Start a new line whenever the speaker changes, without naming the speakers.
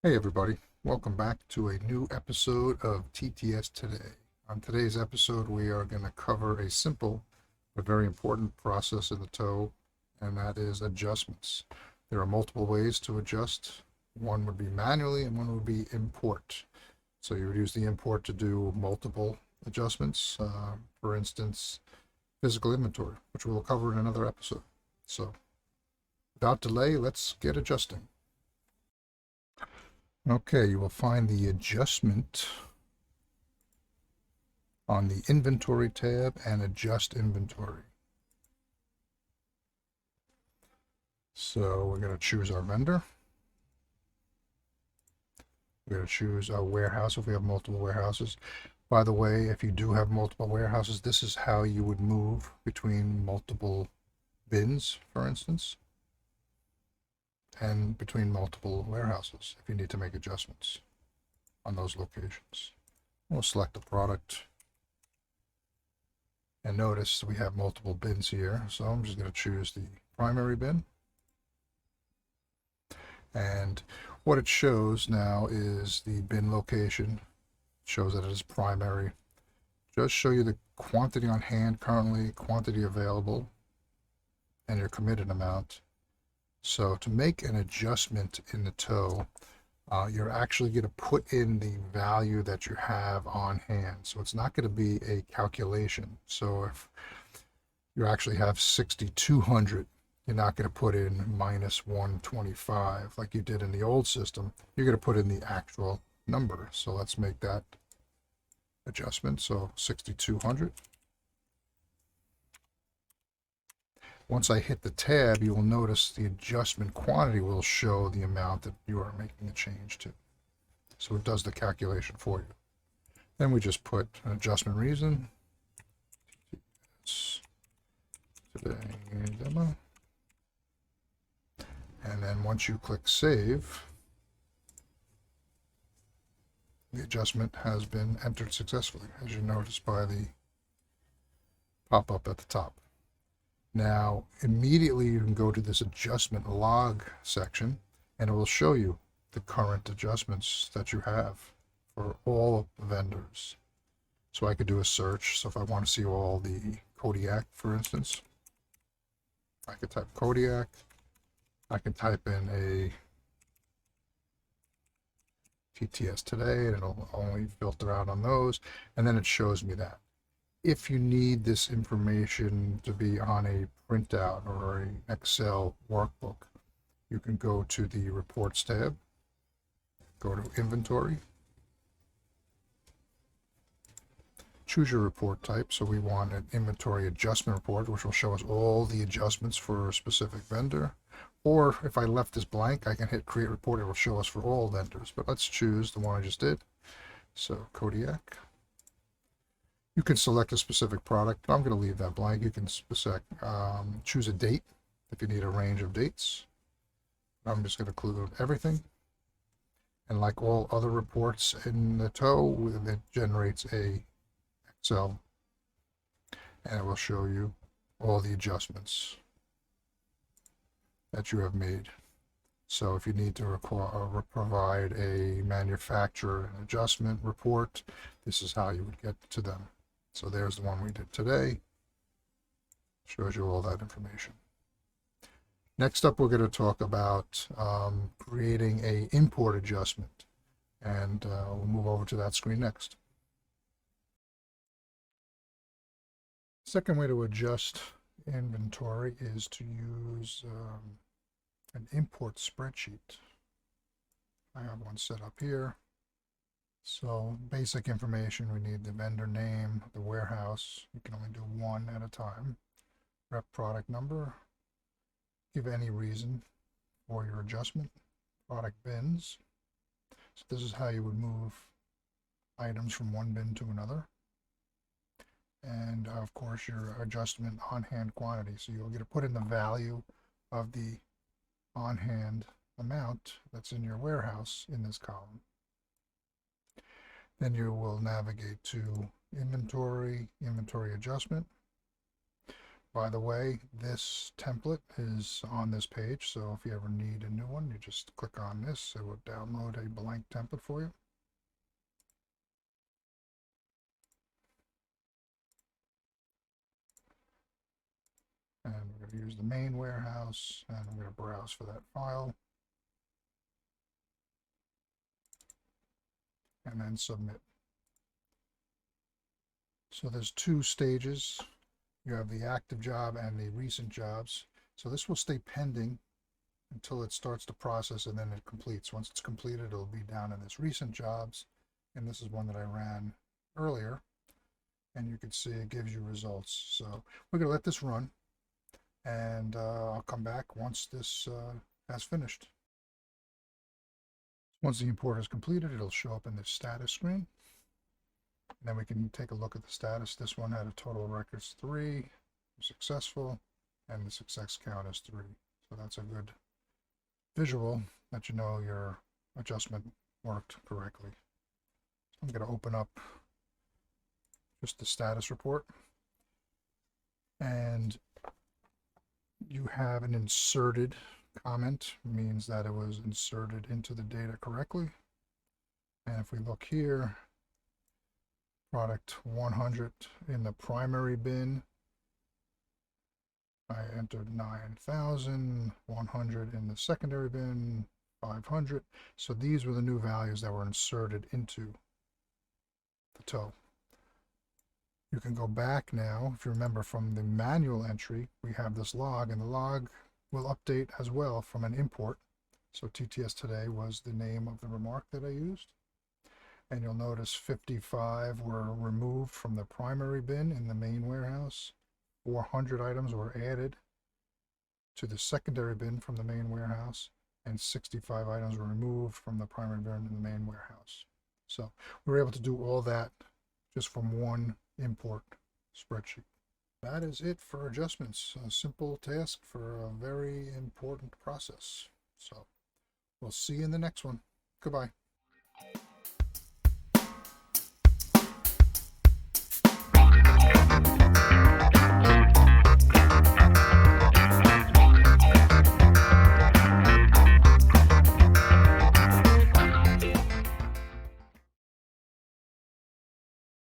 Hey everybody, welcome back to a new episode of TTS Today. On today's episode, we are going to cover a simple but very important process in the toe, and that is adjustments. There are multiple ways to adjust. One would be manually and one would be import. So you would use the import to do multiple adjustments, for instance, physical inventory, which we'll cover in another episode. So without delay, let's get adjusting. Okay, you will find the adjustment on the inventory tab and adjust inventory. So we're going to choose our vendor. We're going to choose our warehouse if we have multiple warehouses. By the way, if you do have multiple warehouses, this is how you would move between multiple bins, for instance, and between multiple warehouses if you need to make adjustments on those locations. We'll select the product. And notice we have multiple bins here, so I'm just going to choose the primary bin. And what it shows now is the bin location. It shows that it is primary. Just show you the quantity on hand currently, quantity available, and your committed amount. So to make an adjustment in the toe, you're actually going to put in the value that you have on hand. So it's not going to be a calculation. So if you actually have 6,200, you're not going to put in minus 125 like you did in the old system. You're going to put in the actual number. So let's make that adjustment. So 6,200. Once I hit the tab, you will notice the adjustment quantity will show the amount that you are making the change to. So it does the calculation for you. Then we just put an adjustment reason. Today demo. And then once you click save, the adjustment has been entered successfully, as you notice by the pop-up at the top. Now, immediately you can go to this adjustment log section, and it will show you the current adjustments that you have for all vendors. So I could do a search. So if I want to see all the Kodiak, for instance, I could type Kodiak. I can type in a TTS Today, and it'll only filter out on those, and then it shows me that. If you need this information to be on a printout or an Excel workbook, you can go to the Reports tab, go to Inventory, choose your report type. So we want an inventory adjustment report, which will show us all the adjustments for a specific vendor. Or if I left this blank, I can hit Create Report. It will show us for all vendors. But let's choose the one I just did. So Kodiak. You can select a specific product. I'm going to leave that blank. You can choose a date if you need a range of dates. I'm just going to include everything. And like all other reports in the toe, it generates a Excel, and it will show you all the adjustments that you have made. So if you need to provide a manufacturer adjustment report, this is how you would get to them. So there's the one we did today. Shows you all that information. Next up, we're going to talk about creating a import adjustment, and we'll move over to that screen next. Second way to adjust inventory is to use an import spreadsheet. I have one set up here. So basic information, we need the vendor name, the warehouse. You can only do one at a time. Rep product number. Give any reason for your adjustment. Product bins. So this is how you would move items from one bin to another. And of course your adjustment on-hand quantity. So you'll get to put in the value of the on-hand amount that's in your warehouse in this column. Then you will navigate to inventory, inventory adjustment. By the way, this template is on this page, so if you ever need a new one, you just click on this. It will download a blank template for you. And we're going to use the main warehouse, and I'm going to browse for that file. And then submit. So there's two stages. You have the active job and the recent jobs. So this will stay pending until it starts to process, and then it completes. Once it's completed, it'll be down in this recent jobs. And this is one that I ran earlier. And you can see it gives you results. So we're going to let this run. And I'll come back once this has finished. Once the import is completed, it'll show up in the status screen. And then we can take a look at the status. This one had a total of records 3, successful, and the success count is 3. So that's a good visual that you know your adjustment worked correctly. I'm going to open up just the status report. And you have an inserted comment, means that it was inserted into the data correctly. And if we look here, product 100 in the primary bin, I entered 9,000, 100 in the secondary bin, 500. So these were the new values that were inserted into the tow. You can go back now. If you remember from the manual entry, we have this log, and the log will update as well from an import. So TTS today was the name of the remark that I used. And you'll notice 55 were removed from the primary bin in the main warehouse. 400 items were added to the secondary bin from the main warehouse, and 65 items were removed from the primary bin in the main warehouse. So we were able to do all that just from one import spreadsheet. That is it for adjustments. A simple task for a very important process. So we'll see you in the next one. Goodbye.